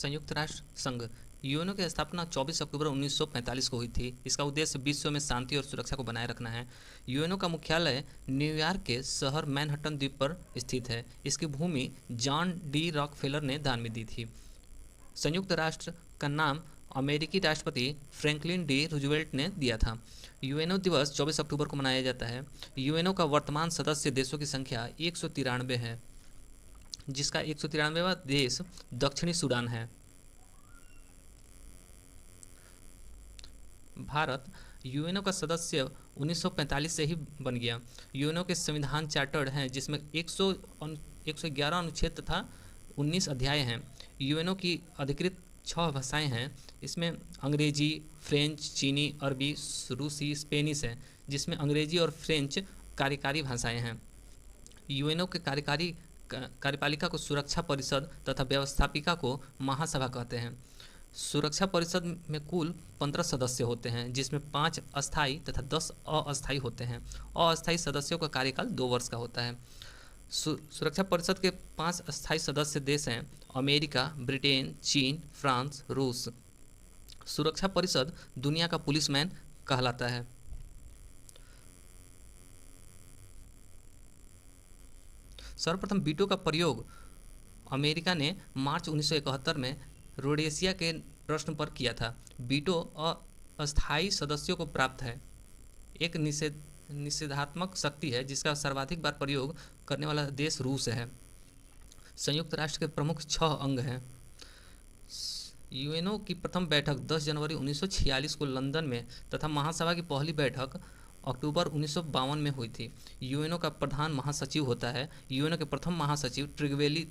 संयुक्त राष्ट्र संघ यूएनओ की स्थापना 24 अक्टूबर 1945 को हुई थी। इसका उद्देश्य विश्व में शांति और सुरक्षा को बनाए रखना है। यूएनओ का मुख्यालय न्यूयॉर्क के शहर मैनहट्टन द्वीप पर स्थित है। इसकी भूमि जॉन डी रॉकफेलर ने दान में दी थी। संयुक्त राष्ट्र का नाम अमेरिकी राष्ट्रपति फ्रैंकलिन डी रूजवेल्ट ने दिया था। यूएनओ दिवस 24 अक्टूबर को मनाया जाता है। यूएनओ का वर्तमान सदस्य देशों की संख्या 193 है, जिसका 193वां देश दक्षिणी सूडान है। भारत यूएनओ का सदस्य 1945 से ही बन गया। यूएनओ के संविधान चार्टर्ड हैं, जिसमें 111 अनुच्छेद तथा 19 अध्याय हैं। यूएनओ की अधिकृत 6 भाषाएं हैं। इसमें अंग्रेजी, फ्रेंच, चीनी, अरबी, रूसी, स्पेनिश है, जिसमें अंग्रेजी और फ्रेंच कार्यकारी भाषाएं हैं। यूएनओ के कार्यपालिका को सुरक्षा परिषद तथा व्यवस्थापिका को महासभा कहते हैं। सुरक्षा परिषद में कुल 15 सदस्य होते हैं, जिसमें 5 अस्थायी तथा 10 अस्थायी होते हैं। अस्थायी सदस्यों का कार्यकाल 2 वर्ष का होता है। सुरक्षा परिषद के 5 अस्थायी सदस्य देश हैं अमेरिका, ब्रिटेन, चीन, फ्रांस, रूस। सुरक्षा परिषद दुनिया का पुलिसमैन कहलाता है। सर्वप्रथम वीटो का प्रयोग अमेरिका ने मार्च 1971 में रोडेशिया के प्रश्न पर किया था। वीटो अस्थायी सदस्यों को प्राप्त है, एक निषेधात्मक शक्ति है जिसका सर्वाधिक बार प्रयोग करने वाला देश रूस है। संयुक्त राष्ट्र के प्रमुख 6 अंग हैं। यूएनओ की प्रथम बैठक 10 जनवरी 1946 को लंदन में तथा महासभा की पहली बैठक अक्टूबर 1952 में हुई थी। यूएनओ का प्रधान महासचिव होता है। यूएनओ के प्रथम महासचिव ट्रिगवेली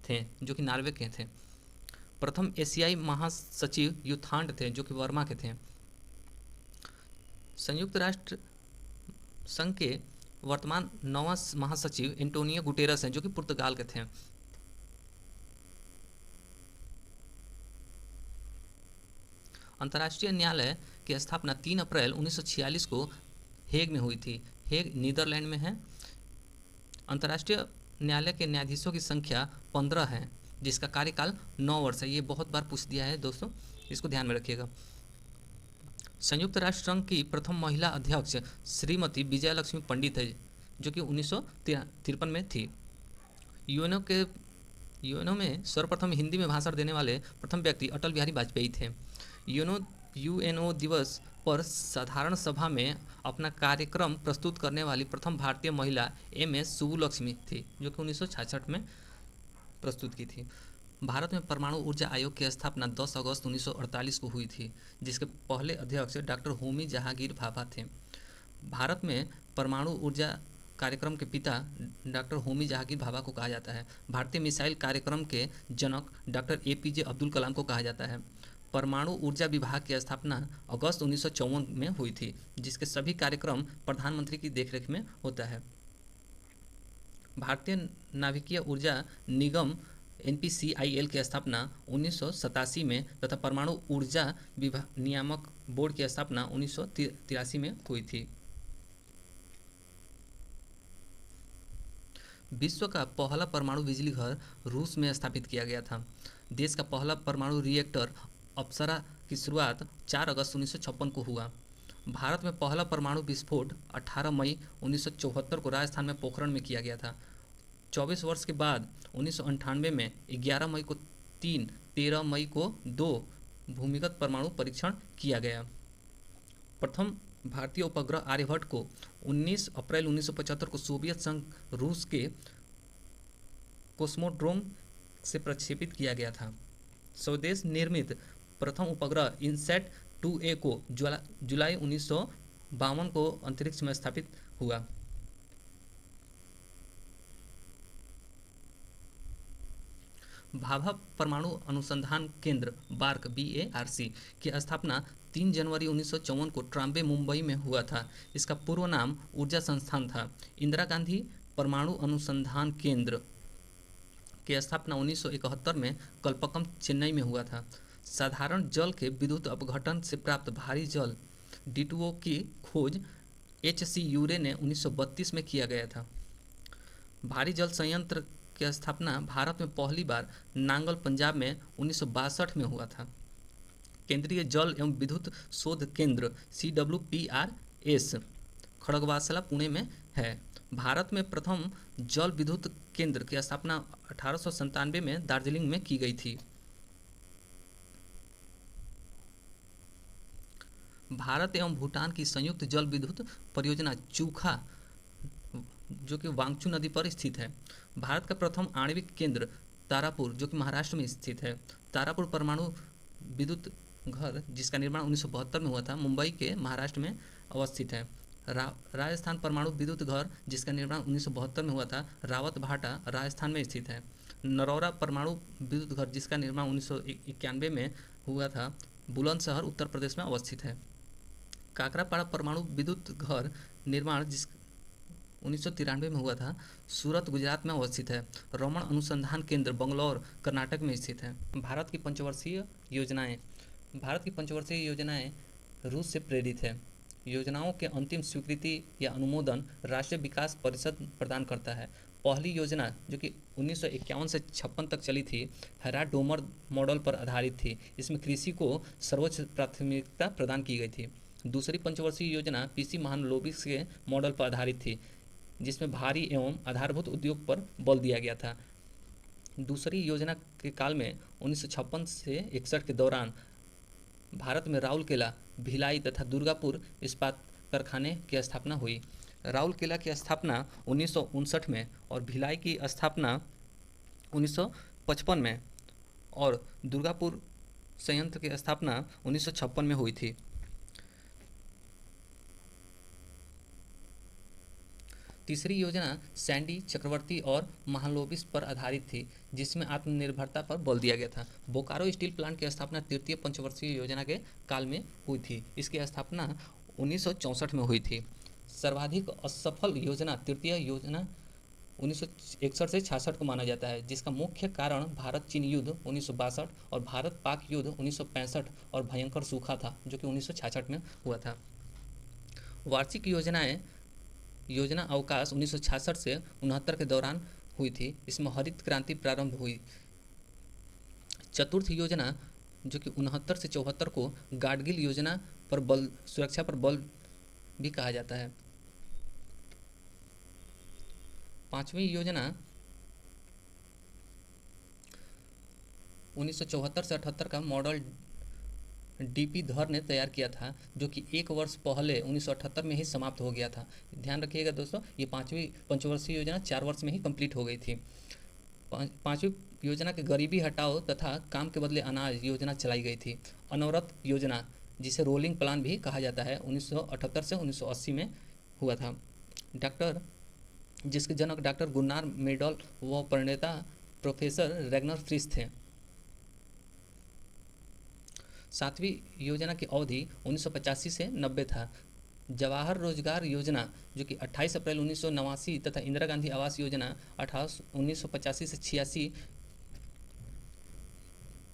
थे, जो कि नॉर्वे के थे। प्रथम एशियाई महासचिव युथांड थे, जो कि बर्मा के थे। संयुक्त राष्ट्र संघ के वर्तमान 9वां महासचिव एंटोनियो गुटेरस हैं, जो कि पुर्तगाल के थे। अंतर्राष्ट्रीय न्यायालय की स्थापना 3 अप्रैल 1946 को हेग में हुई थी। हेग नीदरलैंड में है। अंतर्राष्ट्रीय न्यायालय के न्यायाधीशों की संख्या 15 है, जिसका कार्यकाल 9 वर्ष है। ये बहुत बार पूछ दिया है दोस्तों, इसको ध्यान में रखिएगा। संयुक्त राष्ट्र संघ की प्रथम महिला अध्यक्ष श्रीमती विजया लक्ष्मी पंडित है, जो कि 1953 में थी। यूएनओ में सर्वप्रथम हिंदी में भाषण देने वाले प्रथम व्यक्ति अटल बिहारी वाजपेयी थे। यूएनओ दिवस पर साधारण सभा में अपना कार्यक्रम प्रस्तुत करने वाली प्रथम भारतीय महिला MS सुब्बुलक्ष्मी थी, जो कि 1966 में प्रस्तुत की थी। भारत में परमाणु ऊर्जा आयोग की स्थापना 10 अगस्त 1948 को हुई थी, जिसके पहले अध्यक्ष डॉक्टर होमी जहांगीर भाभा थे। भारत में परमाणु ऊर्जा कार्यक्रम के पिता डॉक्टर होमी जहांगीर भाभा को कहा जाता है। भारतीय मिसाइल कार्यक्रम के जनक डॉक्टर APJ अब्दुल कलाम को कहा जाता है। परमाणु ऊर्जा विभाग की स्थापना अगस्त 1954 में हुई थी, जिसके सभी कार्यक्रम प्रधानमंत्री की देखरेख में होता है। भारतीय नाभिकीय ऊर्जा निगम NPCIL की स्थापना 1987 में तथा परमाणु ऊर्जा नियामक बोर्ड की स्थापना 1983 में हुई थी। विश्व का पहला परमाणु बिजली घर रूस में स्थापित किया गया था। देश का पहला परमाणु रिएक्टर अप्सरा की शुरुआत 4 अगस्त 1956 को हुआ। भारत में पहला परमाणु विस्फोट 18 मई 1974 को राजस्थान में पोखरण में किया गया था। 24 वर्ष के बाद 1998 में 11 मई को 3, 13 मई को 2 भूमिगत परमाणु परीक्षण किया गया। प्रथम भारतीय उपग्रह आर्यभट्ट को 19 अप्रैल 1975 को सोवियत संघ रूस के कोस्मोड्रोम से प्रक्षेपित किया गया था। स्वदेश निर्मित प्रथम उपग्रह इनसैट 2A को जुलाई 1952 को अंतरिक्ष में स्थापित हुआ। भाभा परमाणु अनुसंधान केंद्र बार्क BARC की स्थापना 3 जनवरी 1954 को ट्राम्बे मुंबई में हुआ था। इसका पूर्व नाम ऊर्जा संस्थान था। इंदिरा गांधी परमाणु अनुसंधान केंद्र की स्थापना 1971 में कल्पक्कम चेन्नई में हुआ था। साधारण जल के विद्युत अपघटन से प्राप्त भारी जल D2O की खोज HC यूरे ने 1932 में किया गया था। भारी जल संयंत्र की स्थापना भारत में पहली बार नांगल पंजाब में 1962 में हुआ था। केंद्रीय जल एवं विद्युत शोध केंद्र CWPRS खड़गवासला पुणे में है। भारत में प्रथम जल विद्युत केंद्र की स्थापना 1897 में दार्जिलिंग में की गई थी। भारत एवं भूटान की संयुक्त जल विद्युत परियोजना चूखा जो कि वांगचू नदी पर स्थित है। भारत का प्रथम आणविक केंद्र तारापुर जो कि महाराष्ट्र में स्थित है। तारापुर परमाणु विद्युत घर जिसका निर्माण 1972 में हुआ था, मुंबई के महाराष्ट्र में अवस्थित है। राजस्थान परमाणु विद्युत घर जिसका निर्माण 1972 में हुआ था, रावत भाटा राजस्थान में स्थित है। नरौरा परमाणु विद्युत घर जिसका निर्माण 1991 में हुआ था, बुलंदशहर उत्तर प्रदेश में अवस्थित है। काकरापाड़ा परमाणु विद्युत घर निर्माण जिस 1993 में हुआ था, सूरत गुजरात में अवस्थित है। रमण अनुसंधान केंद्र बंगलौर कर्नाटक में स्थित है। भारत की पंचवर्षीय योजनाएं रूस से प्रेरित है। योजनाओं के अंतिम स्वीकृति या अनुमोदन राष्ट्रीय विकास परिषद प्रदान करता है। पहली योजना जो कि 1951 से 56 तक चली थी, हेरा डोमर मॉडल पर आधारित थी। इसमें कृषि को सर्वोच्च प्राथमिकता प्रदान की गई थी। दूसरी पंचवर्षीय योजना पीसी महालनोबिस के मॉडल पर आधारित थी, जिसमें भारी एवं आधारभूत उद्योग पर बल दिया गया था। दूसरी योजना के काल में 1956 से 61 के दौरान भारत में राउरकेला, भिलाई तथा दुर्गापुर इस्पात कारखाने की स्थापना हुई। राउरकेला की स्थापना 1959 में और भिलाई की स्थापना 1955 में और दुर्गापुर संयंत्र की स्थापना 1956 में हुई थी। तीसरी योजना सैंडी, चक्रवर्ती और महालनोबिस पर आधारित थी, जिसमें आत्मनिर्भरता पर बल दिया गया था। बोकारो स्टील प्लांट की स्थापना तृतीय पंचवर्षीय योजना के काल में हुई थी। इसकी स्थापना 1964 में हुई थी। सर्वाधिक असफल योजना तृतीय योजना 1961 से 66 को माना जाता है, जिसका मुख्य कारण भारत चीन युद्ध 1962 और भारत पाक युद्ध 1965 और भयंकर सूखा था जो कि 1966 में हुआ था। वार्षिक योजना अवकाश 1966 से 69 के दौरान हुई थी। इसमें हरित क्रांति प्रारंभ हुई। चतुर्थ योजना जो कि 69 से 74 को गाडगिल योजना पर बल सुरक्षा पर बल भी कहा जाता है। पांचवी योजना 1974 से 78 का मॉडल डीपी धर ने तैयार किया था, जो कि एक वर्ष पहले 1978 में ही समाप्त हो गया था। ध्यान रखिएगा दोस्तों, ये पांचवी पंचवर्षीय योजना 4 वर्ष में ही कंप्लीट हो गई थी। पांचवी योजना के गरीबी हटाओ तथा काम के बदले अनाज योजना चलाई गई थी। अनवरत योजना जिसे रोलिंग प्लान भी कहा जाता है 1978 से 1980 में हुआ था। जिसके जनक डॉक्टर गुन्नार मेडल व प्रणेता प्रोफेसर रेगनर फ्रिस थे। सातवीं योजना की अवधि 1985 से 90 था। जवाहर रोजगार योजना जो कि 28 अप्रैल 1989 तथा इंदिरा गांधी आवास योजना 1985 से 86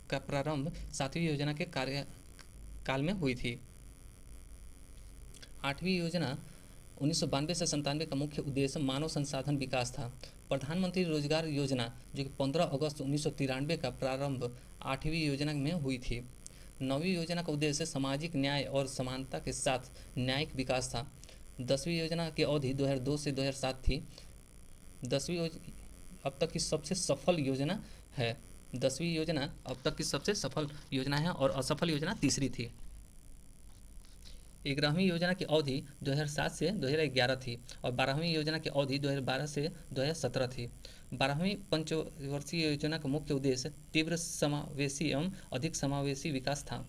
का प्रारंभ सातवीं योजना के कार्यकाल में हुई थी। आठवीं योजना 1992 से 97 का मुख्य उद्देश्य मानव संसाधन विकास था। प्रधानमंत्री रोजगार योजना जो कि 15 अगस्त 1993 का प्रारंभ आठवीं योजना में हुई थी। नौवीं योजना का उद्देश्य सामाजिक न्याय और समानता के साथ न्यायिक विकास था। 10वीं योजना की अवधि 2002 से 2007 थी। 10वीं अब तक की सबसे सफल योजना है। 10वीं योजना अब तक की सबसे सफल योजना है और असफल योजना तीसरी थी। 11वीं योजना की अवधि 2007 से 2011 थी और 12वीं योजना की अवधि 2012 से 2017 थी। 12वीं पंचवर्षीय योजना का मुख्य उद्देश्य तीव्र समावेशी एवं अधिक समावेशी विकास था।